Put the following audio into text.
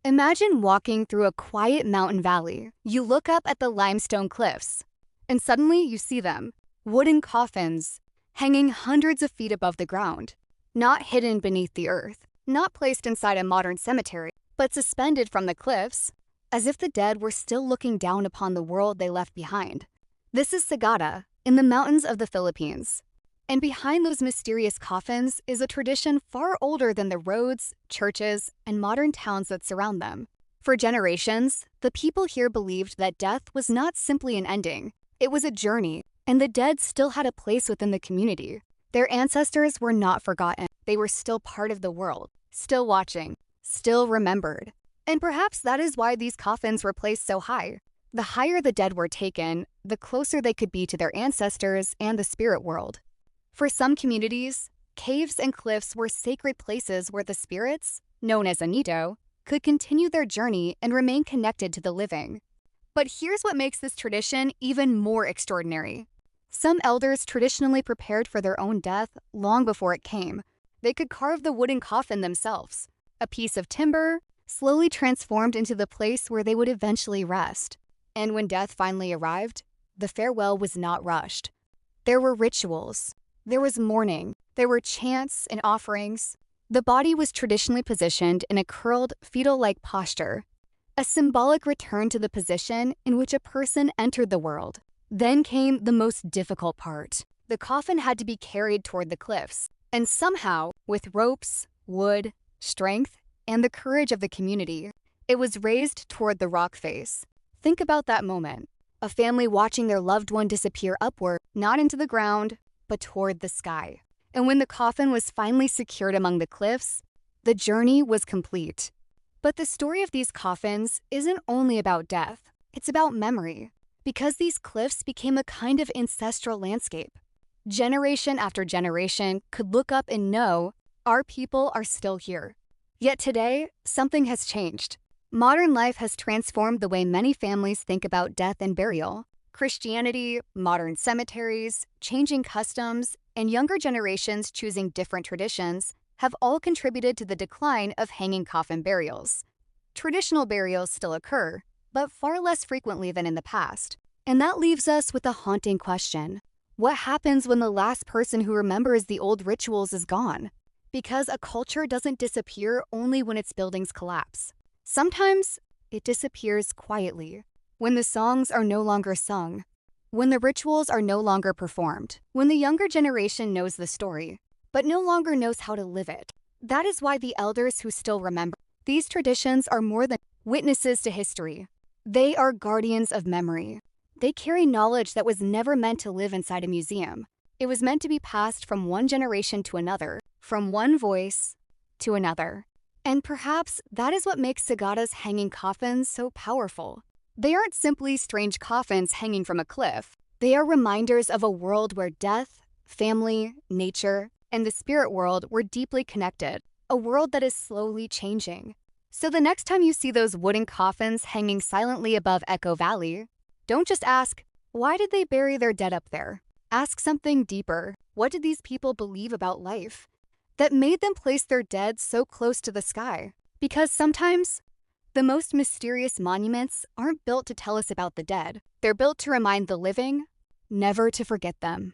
Imagine walking through a quiet mountain valley. You look up at the limestone cliffs, and suddenly you see them, wooden coffins, hanging hundreds of feet above the ground, not hidden beneath the earth, not placed inside a modern cemetery, but suspended from the cliffs, as if the dead were still looking down upon the world they left behind. This is Sagada, in the mountains of the Philippines. And behind those mysterious coffins is a tradition far older than the roads, churches, and modern towns that surround them. For generations, the people here believed that death was not simply an ending, it was a journey, and the dead still had a place within the community. Their ancestors were not forgotten. They were still part of the world, still watching, still remembered. And perhaps that is why these coffins were placed so high. The higher the dead were taken, the closer they could be to their ancestors and the spirit world. For some communities, caves and cliffs were sacred places where the spirits, known as Anito, could continue their journey and remain connected to the living. But here's what makes this tradition even more extraordinary. Some elders traditionally prepared for their own death long before it came. They could carve the wooden coffin themselves, a piece of timber, slowly transformed into the place where they would eventually rest. And when death finally arrived, the farewell was not rushed. There were rituals. There was mourning, there were chants and offerings. The body was traditionally positioned in a curled, fetal-like posture, a symbolic return to the position in which a person entered the world. Then came the most difficult part. The coffin had to be carried toward the cliffs, and somehow, with ropes, wood, strength, and the courage of the community, it was raised toward the rock face. Think about that moment, a family watching their loved one disappear upward, not into the ground, but toward the sky. And when the coffin was finally secured among the cliffs, the journey was complete. But the story of these coffins isn't only about death, it's about memory, because these cliffs became a kind of ancestral landscape. Generation after generation could look up and know our people are still here. Yet today, something has changed. Modern life has transformed the way many families think about death and burial. Christianity, modern cemeteries, changing customs, and younger generations choosing different traditions have all contributed to the decline of hanging coffin burials. Traditional burials still occur, but far less frequently than in the past. And that leaves us with a haunting question. What happens when the last person who remembers the old rituals is gone? Because a culture doesn't disappear only when its buildings collapse. Sometimes it disappears quietly. When the songs are no longer sung, when the rituals are no longer performed, when the younger generation knows the story, but no longer knows how to live it. That is why the elders who still remember these traditions are more than witnesses to history. They are guardians of memory. They carry knowledge that was never meant to live inside a museum. It was meant to be passed from one generation to another, from one voice to another. And perhaps that is what makes Sagada's hanging coffins so powerful. They aren't simply strange coffins hanging from a cliff. They are reminders of a world where death, family, nature, and the spirit world were deeply connected, a world that is slowly changing. So the next time you see those wooden coffins hanging silently above Echo Valley, don't just ask, why did they bury their dead up there? Ask something deeper. What did these people believe about life that made them place their dead so close to the sky? Because sometimes, the most mysterious monuments aren't built to tell us about the dead. They're built to remind the living never to forget them.